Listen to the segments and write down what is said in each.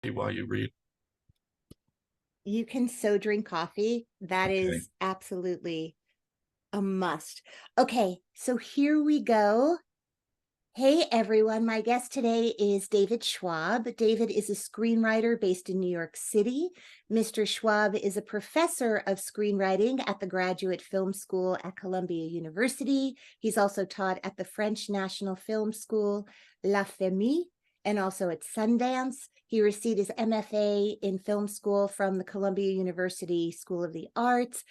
while you read? You can so drink coffee. That Okay. is absolutely a must. Okay, so here we go. Hey everyone, my guest today is David Schwab. David is a screenwriter based in New York City. Mr. Schwab is a professor of screenwriting at the Graduate Film School at Columbia University. He's also taught at the French National Film School, La Femis, and also at Sundance. He received his MFA in film school from the Columbia University School of the Arts.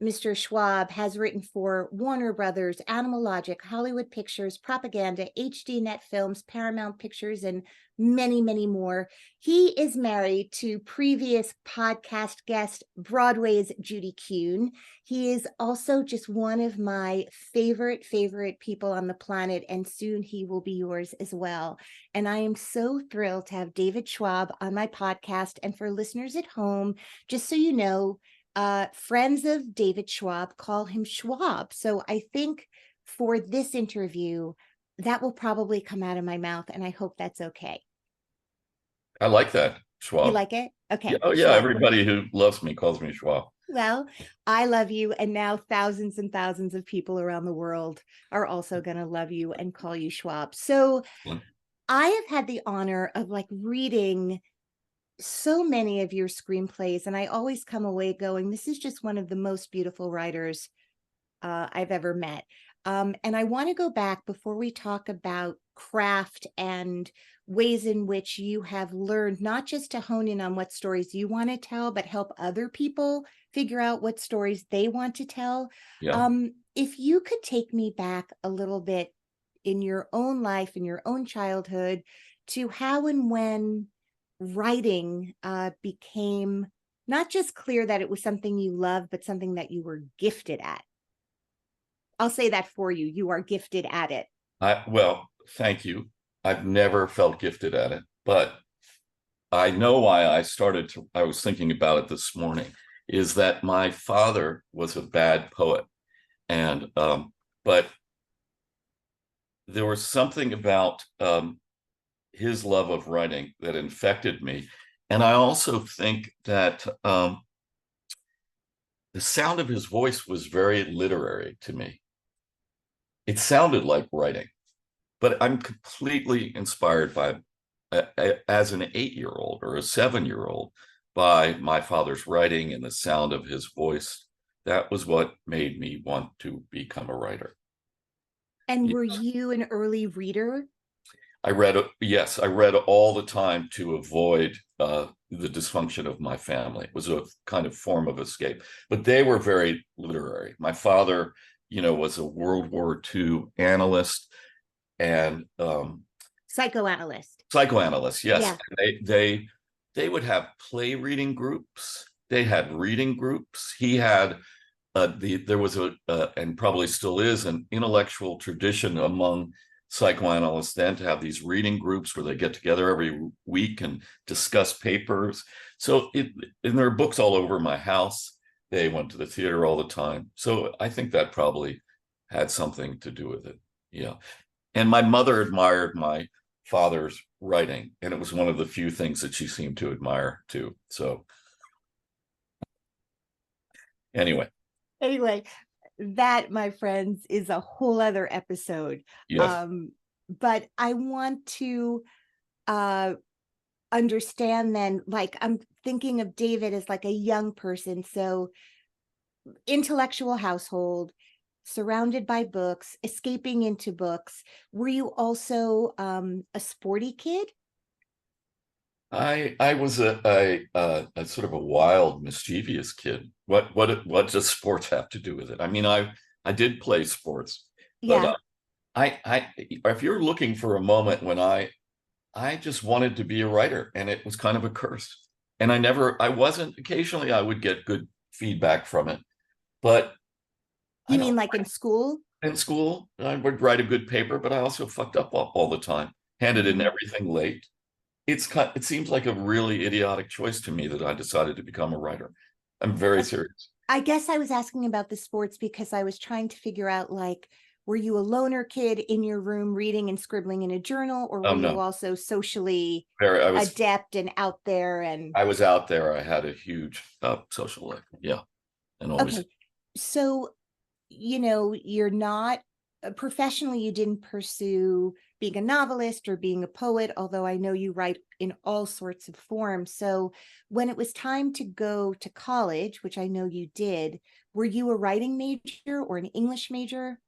Mr. Schwab has written for Warner Brothers, Animal Logic, Hollywood Pictures, Propaganda, HDNet Films, Paramount Pictures, and many, many more. He is married to previous podcast guest Broadway's Judy Kuhn. He is also just one of my favorite people on the planet, and soon he will be yours as well. And I am so thrilled to have David Schwab on my podcast. And for listeners at home, just so you know, friends of David Schwab call him Schwab. So I think for this interview, that will probably come out of my mouth, and I hope that's okay. I like that, Schwab. You like it? Okay. Yeah, oh yeah, Schwab. everybody who loves me calls me Schwab. Well, I love you, and now thousands and thousands of people around the world are also going to love you and call you Schwab. So I have had the honor of reading so many of your screenplays, and I always come away going, this is just one of the most beautiful writers I've ever met. And I want to go back before we talk about craft and ways in which you have learned not just to hone in on what stories you want to tell, but help other people figure out what stories they want to tell. Yeah. If you could take me back a little bit in your own life, in your own childhood, to how and when writing became not just clear that it was something you loved, but something that you were gifted at. I'll say that for you. You are gifted at it. Well, thank you. I've never felt gifted at it, but I know why I was thinking about it this morning, is that my father was a bad poet. And, but there was something about his love of writing that infected me. And I also think that the sound of his voice was very literary to me. It sounded like writing, but I'm completely inspired by, as an 8-year-old or a 7-year-old, by my father's writing and the sound of his voice. That was what made me want to become a writer. And were you an early reader? I read all the time to avoid the dysfunction of my family. It was a kind of form of escape, but they were very literary. My father, was a World War II analyst and psychoanalyst. Yes. Yeah. They would have play reading groups. They had reading groups. He had there was and probably still is, an intellectual tradition among psychoanalysts then to have these reading groups where they get together every week and discuss papers. So and there are books all over my house. They went to the theater all the time. So I think that probably had something to do with it. Yeah. And my mother admired my father's writing, and it was one of the few things that she seemed to admire too. So anyway, that, my friends, is a whole other episode. yes. But I want to understand then, I'm thinking of David as a young person. So intellectual household, surrounded by books, escaping into books. Were you also a sporty kid? I was a sort of a wild, mischievous kid. What does sports have to do with it? I mean, I did play sports, but if you're looking for a moment when I just wanted to be a writer, and it was kind of a curse. And occasionally I would get good feedback from it, but you mean in school? In school, I would write a good paper, but I also fucked up all the time, handed in everything late. It seems like a really idiotic choice to me that I decided to become a writer. I'm very serious. I guess I was asking about the sports because I was trying to figure out were you a loner kid in your room reading and scribbling in a journal, or were you No, also socially I adept and out there? And was out there. I had a huge social life. Yeah. And always. okay, so you're not professionally, you didn't pursue being a novelist or being a poet, although I know you write in all sorts of forms. So when it was time to go to college, which I know you did, were you a writing major or an English major?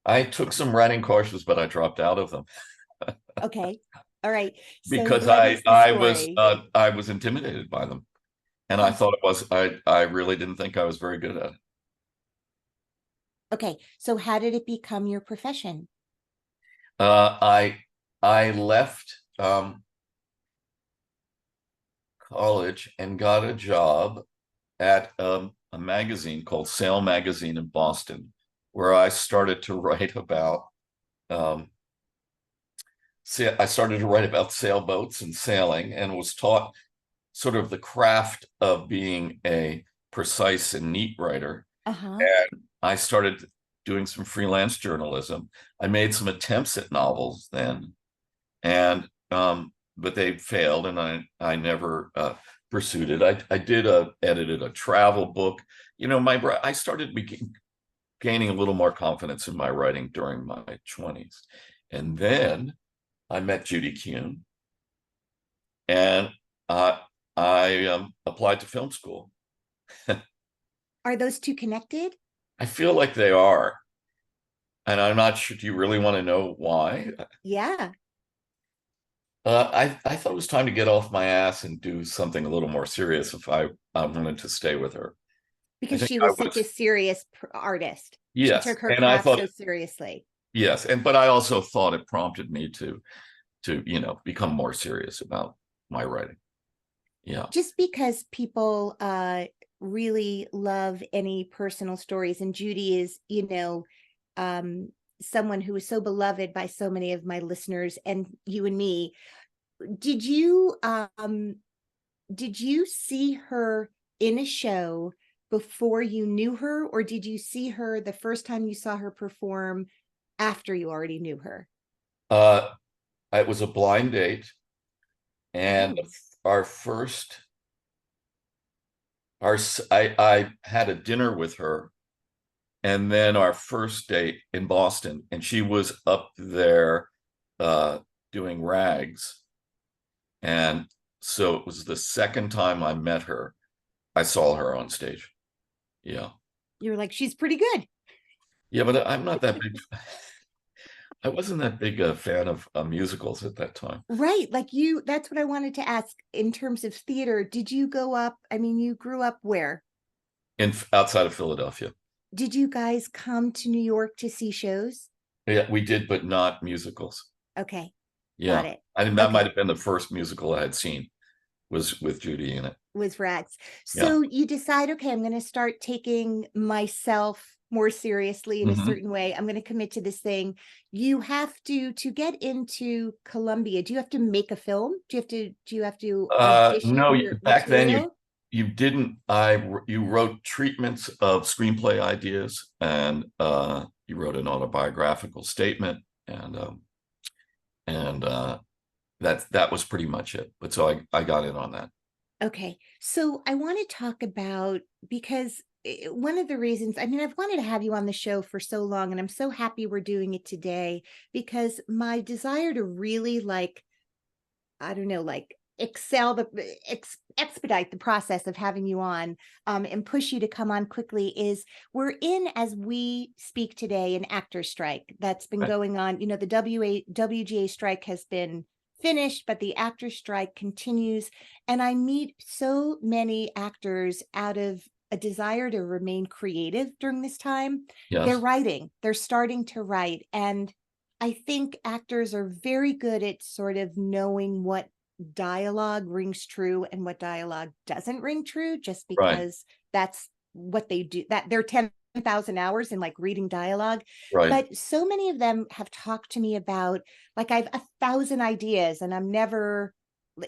I took some writing courses, but I dropped out of them Okay. All right. So because what is the story? I was intimidated by them, and I Huh. thought it was I really didn't think I was very good at it. Okay. So how did it become your profession? Uh, I I left college and got a job at a magazine called Sail Magazine in Boston, where I started to write about um, I started to write about sailboats and sailing, and was taught sort of the craft of being a precise and neat writer. Uh-huh. And I started doing some freelance journalism. I made some attempts at novels then, and but they failed, and I never pursued it. I did edited a travel book. I started gaining a little more confidence in my writing during my 20s, and then I met Judy Kuhn, and I applied to film school. Are those two connected? I feel like they are, and I'm not sure. Do you really want to know why? Yeah. I thought it was time to get off my ass and do something a little more serious if I wanted to stay with her. I Because think she I was such a was, serious artist. She yes, took her and I craft thought so seriously. yes, but I also thought it prompted me to become more serious about my writing. Yeah, Just because people really love any personal stories, and Judy is, um, someone who is so beloved by so many of my listeners and you and me. Did you did you see her in a show before you knew her, or did you see her the first time you saw her perform after you already knew her? uh, it was a blind date, and Oh. our first our I had a dinner with her, and then our first date in Boston, and she was up there doing rags, and so it was the second time I met her. I saw her on stage. Yeah, You were like, she's pretty good. yeah, but I'm not that big. I wasn't that big a fan of musicals at that time. Right. Like that's what I wanted to ask in terms of theater. Did you go up? I mean, you grew up where? In outside of Philadelphia. Did you guys come to New York to see shows? Yeah, we did, but not musicals. Okay. Got Yeah, it. I think that might Okay. have been the first musical I had seen, was with Judy in it. Was Rags. Yeah. So you decide, okay, I'm going to start taking myself more seriously in a Mhm. certain way. I'm going to commit to this thing. You have to get into Columbia. Do you have to make a film? Do you have to No, audition your back then you material? you didn't. You wrote treatments of screenplay ideas, and you wrote an autobiographical statement, and that was pretty much it. But so I got in on that. Okay. So I want to talk about, because one of the reasons, I mean, I've wanted to have you on the show for so long, and I'm so happy we're doing it today, because my desire to really, like, I don't know, like expedite the process of having you on, and push you to come on quickly is, we're in, as we speak today, an actor strike that's been Right. going on. The WGA strike has been finished, but the actor strike continues. And I meet so many actors out of a desire to remain creative during this time. They're Yes. writing, they're starting to write. And I think actors are very good at sort of knowing what dialogue rings true and what dialogue doesn't ring true, just Right. because that's what they do, that they're 10,000 hours in, like, reading dialogue. Right. But so many of them have talked to me about, like, I have 1,000 ideas and I'm never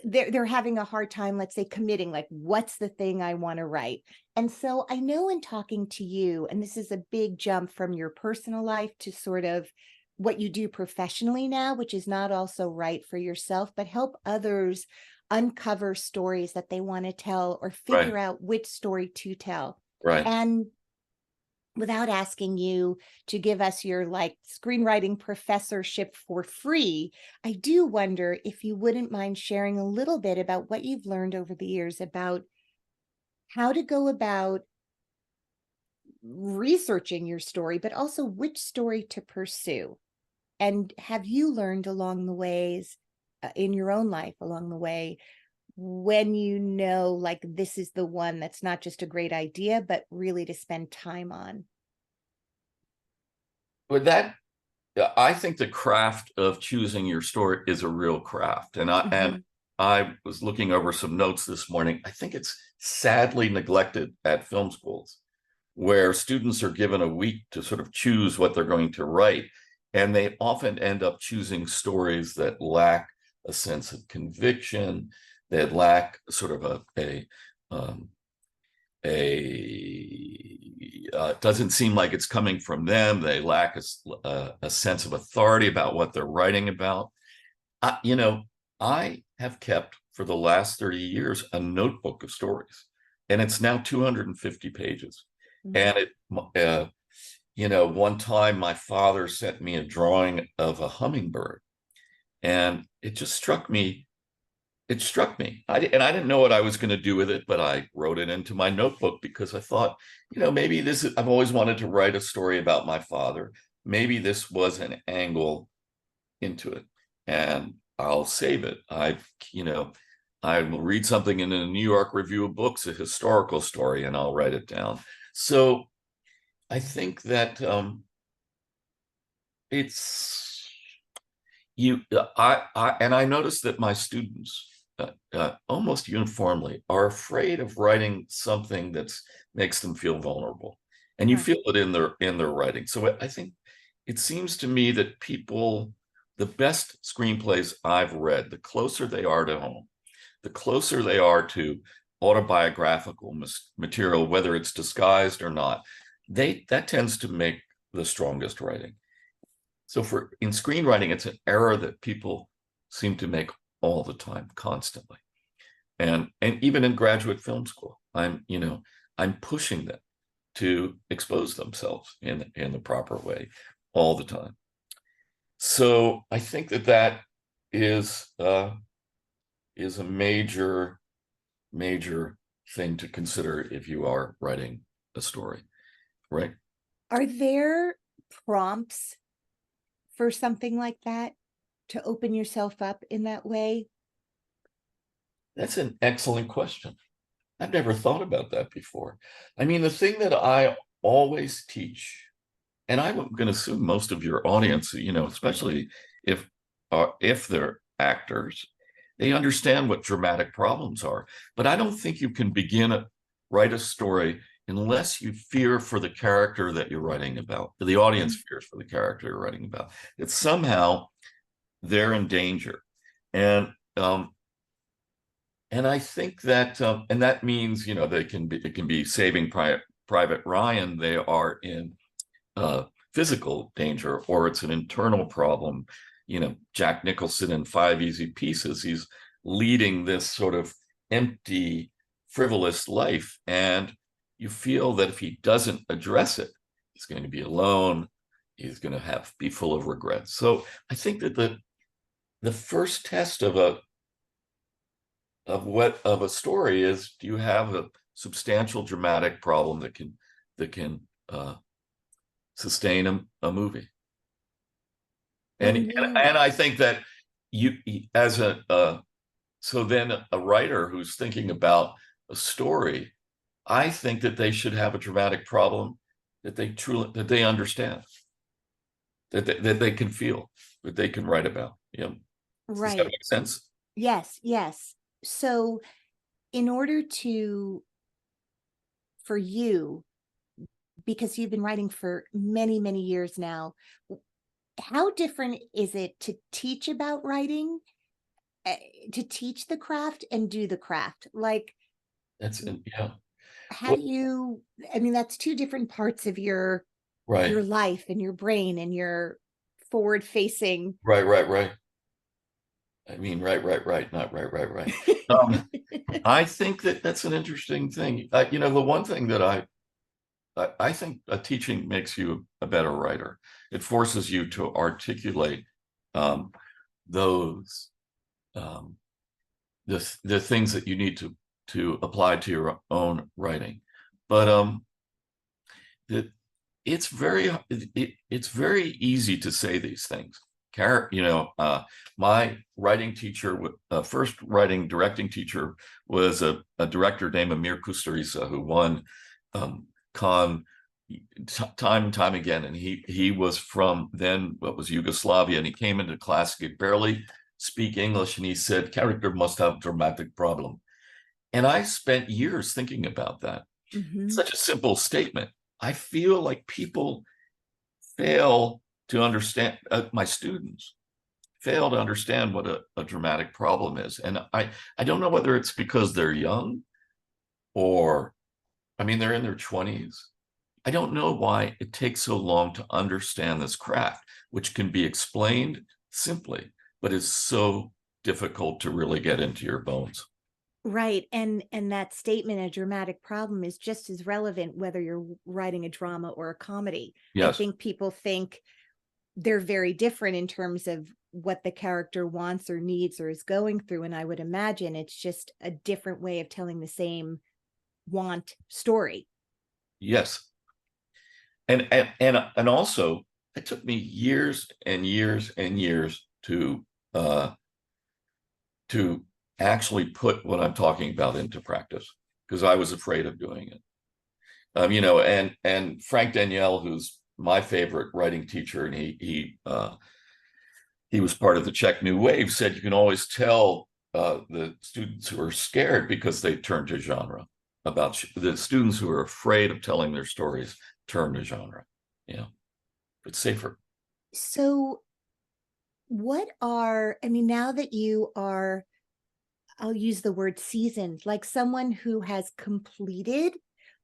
they're having a hard time, let's say, committing, like, what's the thing I want to write? And so I know in talking to you, and this is a big jump from your personal life to sort of what you do professionally now, which is not also write for yourself, but help others uncover stories that they want to tell or figure Right. out which story to tell. Right. And without asking you to give us your like screenwriting professorship for free, I do wonder if you wouldn't mind sharing a little bit about what you've learned over the years about how to go about researching your story, but also which story to pursue. And have you learned along the ways in your own life along the way when you know, like, this is the one that's not just a great idea, but really to spend time on? With that, I think the craft of choosing your story is a real craft. Mhm. I was looking over some notes this morning. I think it's sadly neglected at film schools, where students are given a week to sort of choose what they're going to write. And they often end up choosing stories that lack a sense of conviction, that lack sort of um, doesn't seem like it's coming from them. They lack a sense of authority about what they're writing about. You know, I have kept for the last 30 years a notebook of stories, and it's now 250 pages. Mm. And you know, one time my father sent me a drawing of a hummingbird, and it just struck me. It struck me. And I didn't know what I was going to do with it, but I wrote it into my notebook because I thought, you know, maybe this is, I've always wanted to write a story about my father. Maybe this was an angle into it, and I'll save it. You know, I will read something in a New York Review of Books, a historical story, and I'll write it down. So I think that it's and I noticed that my students almost uniformly are afraid of writing something that makes them feel vulnerable, and you Huh. feel it in their writing. So I think it seems to me that the best screenplays I've read, the closer they are to home, the closer they are to autobiographical material, whether it's disguised or not, that tends to make the strongest writing. So for in screenwriting, it's an error that people seem to make all the time, constantly. And even in graduate film school, I'm pushing them to expose themselves in the proper way all the time. So I think that is a major thing to consider if you are writing a story, right? Are there prompts for something like that to open yourself up in that way? That's an excellent question. I've never thought about that before. I mean, the thing that I always teach, and I'm going to assume most of your audience, you know, especially if they're actors, they understand what dramatic problems are. But I don't think you can write a story unless you fear for the character that you're writing about. The audience fears for the character you're writing about. That somehow they're in danger, and um, and I think that and that means, you know, it can be Saving Private Ryan. They are in uh, physical danger, or it's an internal problem. You know, Jack Nicholson in Five Easy Pieces, he's leading this sort of empty, frivolous life, and you feel that if he doesn't address it, he's going to be alone. He's going to be full of regrets. So I think that the first test of a story is, do you have a substantial dramatic problem that can sustain a movie? When you And I think that you as so then a writer who's thinking about a story, I think that they should have a dramatic problem that they understand, that they can feel, that they can write about. You know, does that right. make sense? Yes, yes. So in order for you, because you've been writing for many, many years now, how different is it to teach about writing to teach the craft and do the craft? Like, That's yeah. how Well, do you, I mean, that's two different parts of your right, life and your brain and your forward facing. right. I mean, right, not right. Um, I think that that's an interesting thing. You know, the one thing that I think teaching makes you a better writer. It forces you to articulate um, those um, the things that you need to apply to your own writing. But it, it's very easy to say these things. You know, my writing teacher, first writing directing teacher, was a director named Amir Kusturica, who won Cannes time and time again. And he was from then what was Yugoslavia, and he came into class, he could barely speak English, and he said, character must have dramatic problem. And I spent years thinking about that. Mhm. Such a simple statement. I feel like people fail to understand, my students fail to understand what a dramatic problem is. And I don't know whether it's because they're young or, I mean, they're in their 20s. I don't know why it takes so long to understand this craft, which can be explained simply, but is so difficult to really get into your bones. Right. And that statement, a dramatic problem, is just as relevant whether you're writing a drama or a comedy. I Yes. think people think they're very different in terms of what the character wants or needs or is going through. And I would imagine it's just a different way of telling the same want story. Yes. And also it took me years and years and years uh to actually put what I'm talking about into practice, because I was afraid of doing it. You know, and Frank Daniel, who's my favorite writing teacher, and he was part of the Czech New Wave, said you can always tell the students who are scared because they turn to genre. About the students who are afraid of telling their stories turn to genre. Yeah, it's safer. So what are, I mean, now that you are, I'll use the word seasoned, like someone who has completed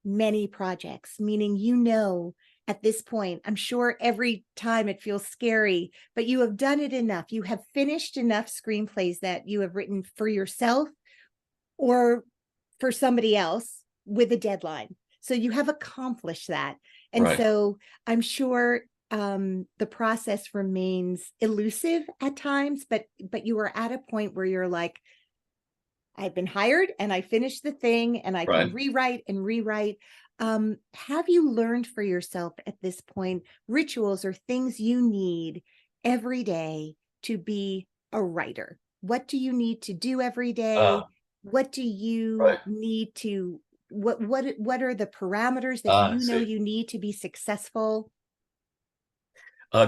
many projects, meaning, you know, at this point, I'm sure every time it feels scary, but you have done it enough. You have finished enough screenplays that you have written for yourself or for somebody else with a deadline. So you have accomplished that. And Right. so I'm sure the process remains elusive at times, but you are at a point where you're like, I've been hired and I finished the thing and I can Right. rewrite and rewrite. Have you learned for yourself at this point rituals or things you need every day to be a writer? What do you need to do every day? What do you Right. need to, what are the parameters that I you know see. you need to be successful?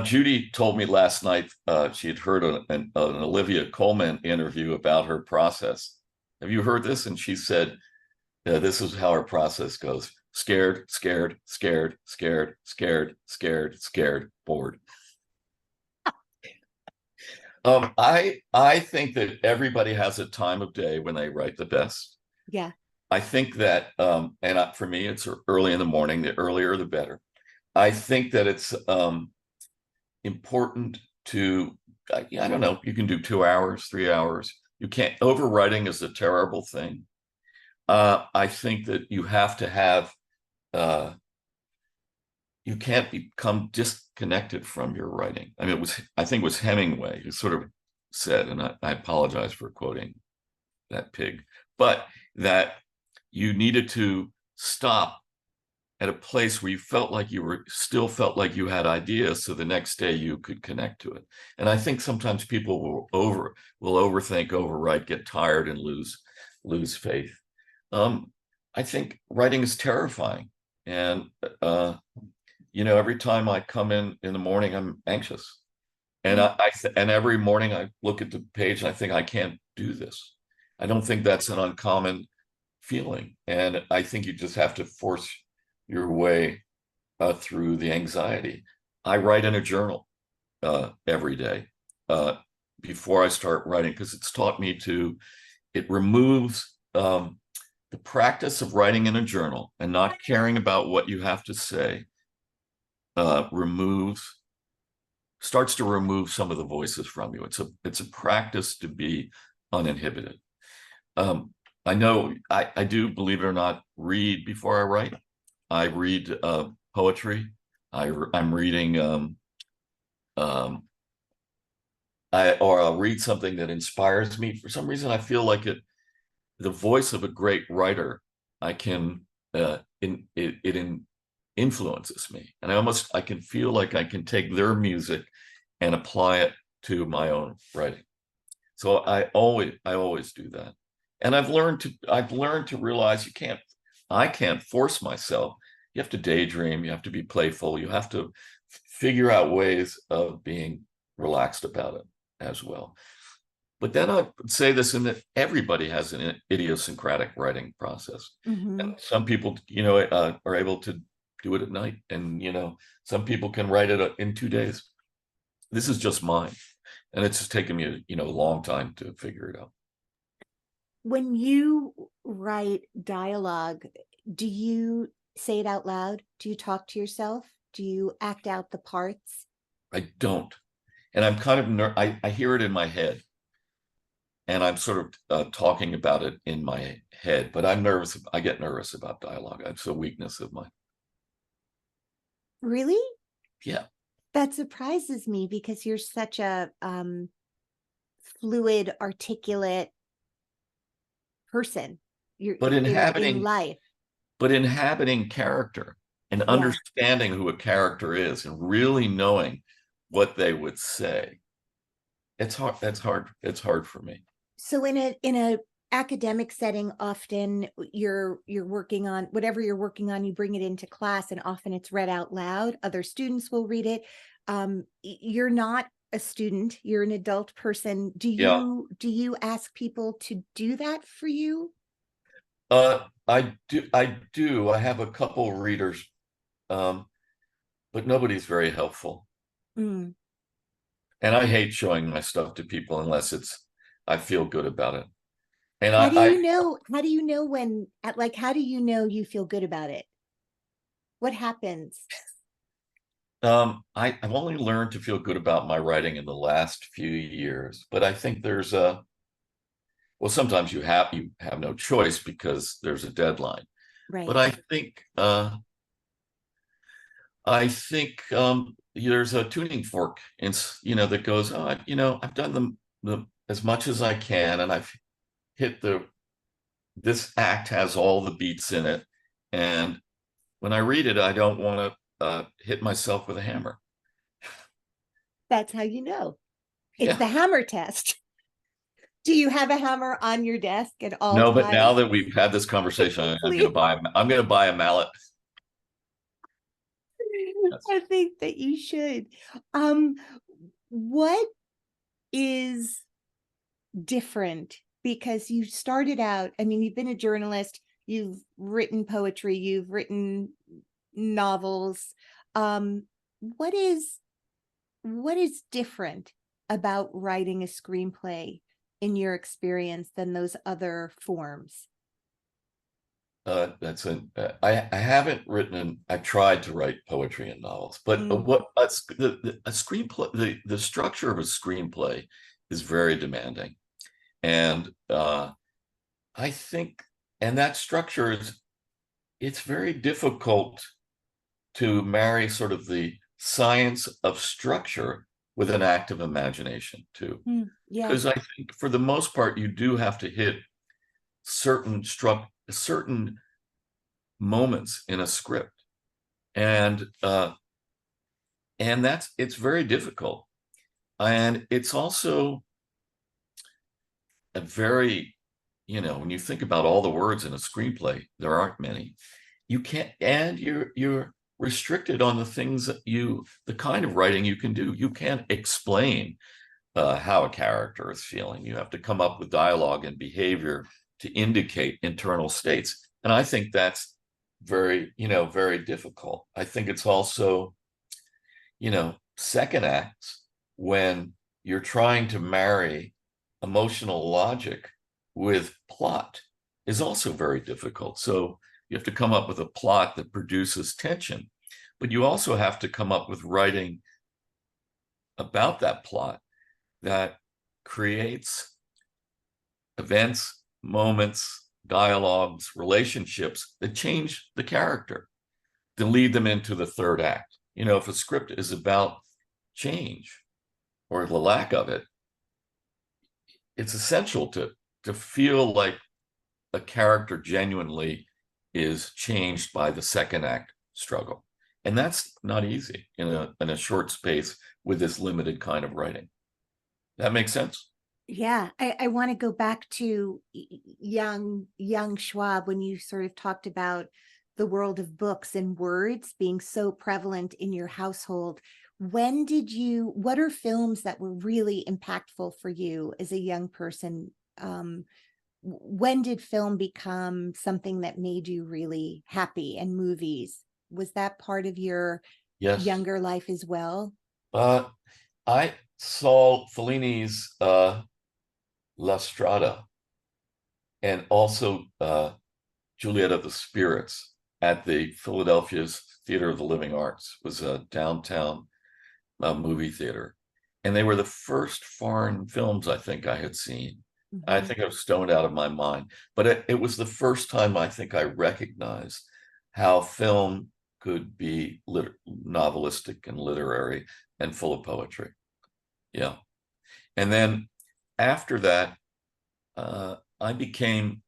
Judy told me last night she had heard an Olivia Colman interview about her process. Have you heard this? And she said, this is how her process goes. Scared, scared, bored. I think that everybody has a time of day when they write the best. Yeah. I think that, for me, it's early in the morning. The earlier, the better. I think that it's important to, I don't know, you can do 2 hours, 3 hours. You can't, overwriting is a terrible thing. I think that you have to have, you can't become disconnected from your writing. I mean, I think it was Hemingway who sort of said, and I apologize for quoting that pig, but that you needed to stop at a place where you felt like still felt like you had ideas, so the next day you could connect to it. And I think sometimes people will overthink, overwrite, get tired, and lose faith. I think writing is terrifying, and you know, every time I come in the morning, I'm anxious, and Mm. and every morning I look at the page and I think I can't do this. I don't think that's an uncommon feeling, and I think you just have to force your way through the anxiety. I write in a journal every day. before I start writing, because it's taught me it removes the practice of writing in a journal and not caring about what you have to say, starts to remove some of the voices from you. It's a practice to be uninhibited. I know I do, believe it or not, read before I write. I read poetry. I'm reading or I'll read something that inspires me. For some reason, I feel like the voice of a great writer, I can influences me, and I can feel like I can take their music and apply it to my own writing. So I always do that. And I've learned to realize I can't force myself. You have to daydream, you have to be playful, you have to figure out ways of being relaxed about it as well. But then I would say this, in that everybody has an idiosyncratic writing process. And some people, are able to do it at night, and some people can write it in 2 days. This is just mine, and it's just taken me a long time to figure it out. When you write dialogue, do you say it out loud? Do you talk to yourself? Do you act out the parts? I don't, and I'm kind of I hear it in my head, and I'm sort of talking about it in my head, but I'm nervous. I get nervous about dialogue. It's a weakness of mine. Really? Yeah. That surprises me, because you're such a fluid, articulate person. You're But in life. But inhabiting character and understanding who a character is and really knowing what they would say, it's hard. It's hard for me. So in a academic setting, often you're working on whatever you're working on, you bring it into class, and often it's read out loud. Other students will read it. You're not a student, you're an adult person. Do you ask people to do that for you? I do. I have a couple readers, but nobody's very helpful. Mm. And I hate showing my stuff to people unless I feel good about it. And how do you know how do you know you feel good about it? What happens? I've only learned to feel good about my writing in the last few years, but I think there's well, sometimes you have no choice because there's a deadline. Right. But I think there's a tuning fork, and that goes, oh, I've done the as much as I can, and I've hit this act has all the beats in it, and when I read it, I don't want to hit myself with a hammer. That's how you know. It's the hammer test. Do you have a hammer on your desk at all times? No, but now that we've had this conversation, I'm going to buy a mallet. I think that you should. What is different? Because you started out, I mean, you've been a journalist, you've written poetry, you've written novels. What is different about writing a screenplay in your experience than those other forms? I haven't written. I've tried to write poetry and novels, but a screenplay, the structure of a screenplay is very demanding, and I think, and that structure it's very difficult to marry sort of the science of structure with an active imagination too. Because I think for the most part, you do have to hit certain moments in a script, and it's very difficult, and it's also a very, when you think about all the words in a screenplay, there aren't many. You can't, and you're restricted on the things that the kind of writing you can do. You can't explain how a character is feeling. You have to come up with dialogue and behavior to indicate internal states. And I think that's very, very difficult. I think it's also, second acts, when you're trying to marry emotional logic with plot is also very difficult. So you have to come up with a plot that produces tension, but you also have to come up with writing about that plot that creates events, moments, dialogues, relationships that change the character, to lead them into the third act. You know, if a script is about change or the lack of it, it's essential to feel like a character genuinely is changed by the second act struggle. And that's not easy in a short space with this limited kind of writing. That makes sense? Yeah, I want to go back to young Schwab, when you sort of talked about the world of books and words being so prevalent in your household. What are films that were really impactful for you as a young person? When did film become something that made you really happy, and movies? Was that part of your Yes. younger life as well? I saw Fellini's La Strada and also Juliet of the Spirits at the Philadelphia's Theater of the Living Arts. It was a downtown movie theater. And they were the first foreign films I think I had seen. I think I was stoned out of my mind, but it was the first time I think I recognized how film could be novelistic and literary and full of poetry. Yeah. And then after that, I became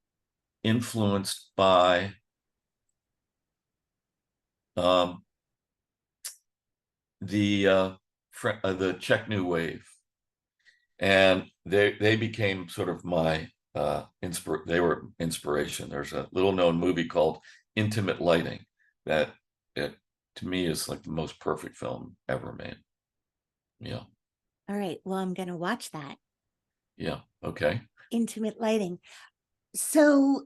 influenced by the Czech New Wave, and they became sort of my they were inspiration. There's a little known movie called Intimate Lighting that to me is like the most perfect film ever made. Yeah. All right, well, I'm going to watch that. Yeah. Okay. Intimate Lighting. So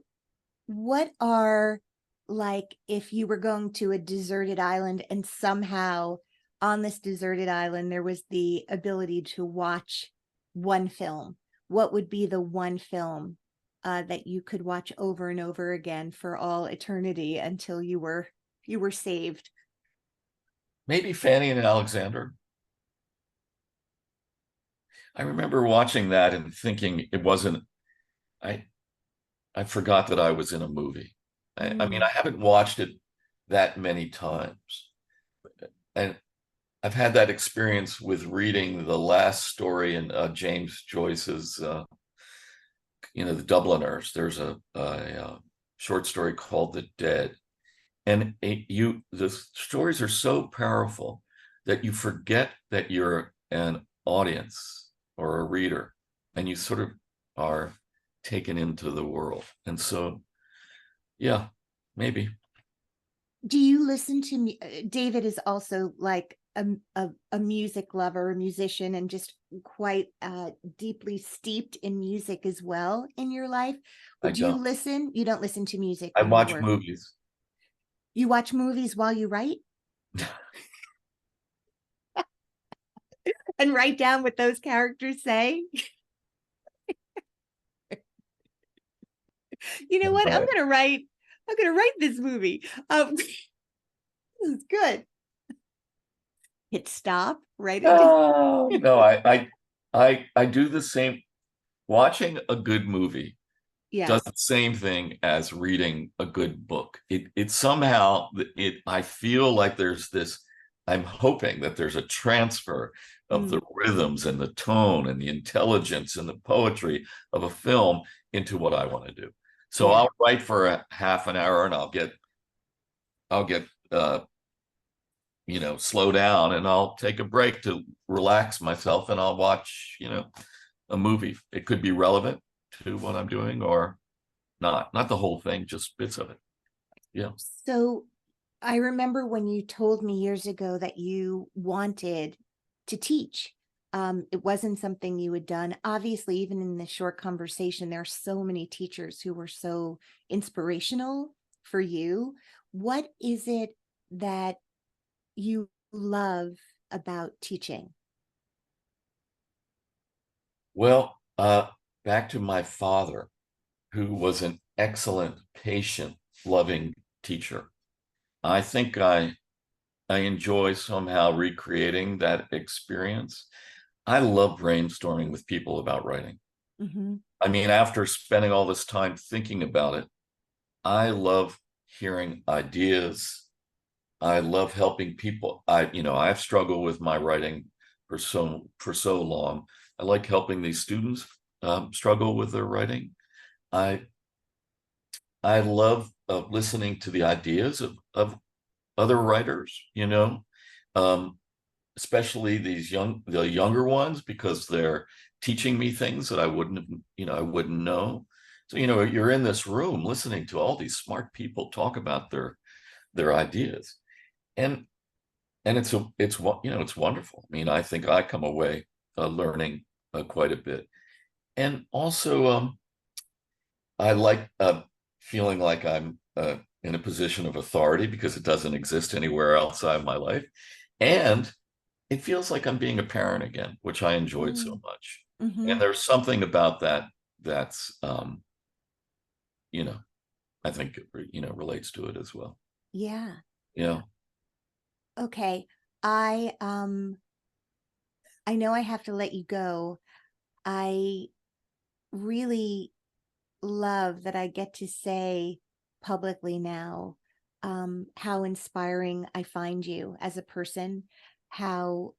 what are, like, if you were going to a deserted island and somehow on this deserted island there was the ability to watch one film, what would be the one film that you could watch over and over again for all eternity until you were saved? Maybe Fanny and Alexander. I remember watching that and thinking it wasn't, I forgot that I was in a movie. I mean, I haven't watched it that many times. And I've had that experience with reading the last story in James Joyce's, The Dubliners. There's a short story called The Dead. And the stories are so powerful that you forget that you're an audience or a reader, and you sort of are taken into the world. And so, yeah, maybe. Do you listen to me? David is also like a music lover, a musician, and just quite deeply steeped in music as well in your life. I Do you don't. listen? You don't listen to music I when you watch work. movies. You watch movies while you write and write down what those characters say. You know what? I'm gonna write this movie. This is good. Hit stop, write it down. Oh, no, I do the same. Watching a good movie does Yes. the same thing as reading a good book. It somehow I feel like there's this, I'm hoping that there's a transfer of the rhythms and the tone and the intelligence and the poetry of a film into what I want to do. So I'll write for a half an hour and I'll get slow down, and I'll take a break to relax myself, and I'll watch, a movie. It could be relevant to what I'm doing or not the whole thing, just bits of it. Yeah. So I remember when you told me years ago that you wanted to teach. It wasn't something you had done. Obviously, even in this short conversation, there are so many teachers who were so inspirational for you. What is it that you love about teaching? Well, back to my father, who was an excellent, patient, loving teacher. I think I enjoy somehow recreating that experience. I love brainstorming with people about writing. Hmm. I mean, after spending all this time thinking about it, I love hearing ideas. I love helping people. I've struggled with my writing for so long. I like helping these students struggle with their writing. I I love listening to the ideas of other writers, um, especially the younger ones, because they're teaching me things that I wouldn't know. So, you're in this room listening to all these smart people talk about their ideas, and it's wonderful. I mean, I think I come away learning quite a bit, and also I like feeling like I'm in a position of authority because it doesn't exist anywhere outside my life. And it feels like I'm being a parent again, which I enjoyed so much. Mm-hmm. And there's something about that that's, you know, I think, relates to it as well. Yeah. Yeah. Okay. I know I have to let you go. I really love that I get to say publicly now how inspiring I find you as a person, how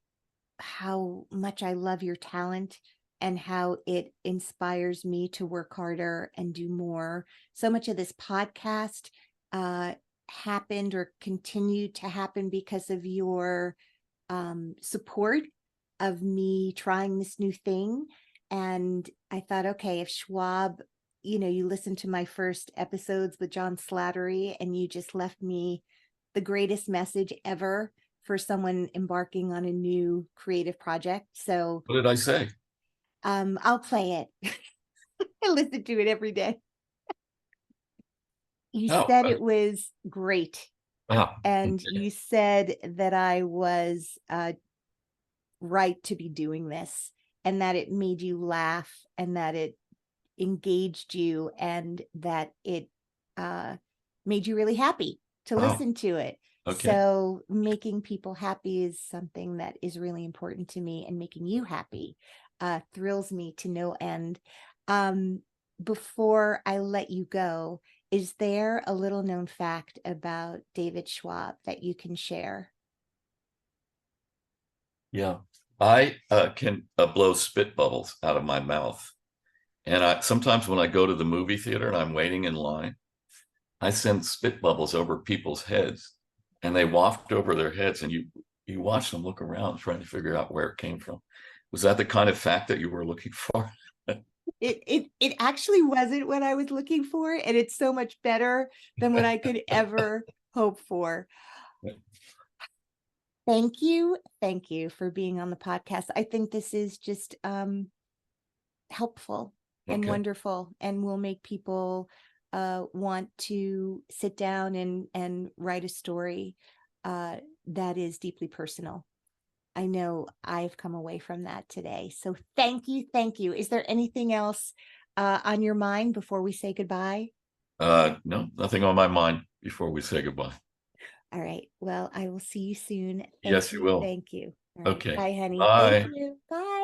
much I love your talent and how it inspires me to work harder and do more. So much of this podcast uh, happened or continued to happen because of your support of me trying this new thing. And I thought, okay, if Schwab, you listened to my first episodes with John Slattery and you just left me the greatest message ever for someone embarking on a new creative project. So What did I say? I'll play it. I listen to it every day. You Oh, said it was great. And okay. you said that I was right to be doing this and that it made you laugh and that it engaged you and that it made you really happy to Oh, listen to it. okay. So making people happy is something that is really important to me, and making you happy thrills me to no end. Um, Before I let you go, is there a little known fact about David Schwab that you can share? Yeah. I can blow spit bubbles out of my mouth. And sometimes when I go to the movie theater and I'm waiting in line, I send spit bubbles over people's heads, and they waft over their heads, and you watch them look around trying to figure out where it came from. Was that the kind of fact that you were looking for? It actually wasn't what I was looking for, and it's so much better than what I could ever hope for. Thank you. Thank you for being on the podcast. I think this is just helpful and Okay. wonderful, and will make people want to sit down and write a story that is deeply personal. I know I've come away from that today. So thank you. Thank you. Is there anything else on your mind before we say goodbye? No, nothing on my mind before we say goodbye. All right. Well, I will see you soon. Thank Yes, you you. will. Thank you. All right. Okay. Bye, honey. Thank Bye. you. Bye.